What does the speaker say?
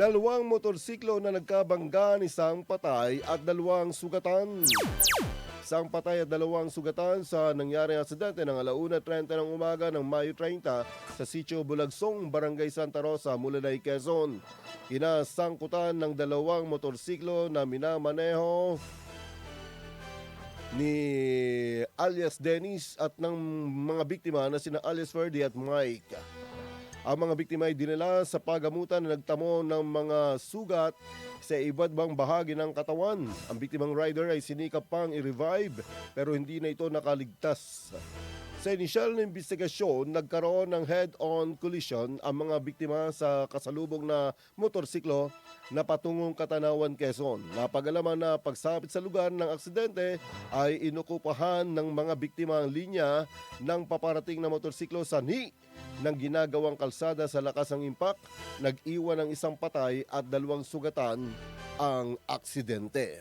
Dalawang motorsiklo na nagkabanggan, isang patay at dalawang sugatan. Isang patay at dalawang sugatan sa nangyaring aksidente ng 1:30 ng umaga ng Mayo 30 sa Sitio Bulagsong, Barangay Santa Rosa, Mulanay, Quezon. Kinasangkutan ng dalawang motorsiklo na minamaneho ni alias Dennis at ng mga biktima na sina alias Ferdy at Mike. Ang mga biktima ay dinala sa pagamutan na nagtamo ng mga sugat sa iba't ibang bahagi ng katawan. Ang biktimang rider ay sinikap pang i-revive pero hindi na ito nakaligtas. Sa inisyal na investigasyon, nagkaroon ng head-on collision ang mga biktima sa kasalubong na motorsiklo na patungong Katanawan, Quezon. Napag-alaman na pagsapit sa lugar ng aksidente ay inukupahan ng mga biktima ang linya ng paparating na motorsiklo sanhi ng ginagawang kalsada. Sa lakas ng impact, nag-iwan ng isang patay at dalawang sugatan ang aksidente.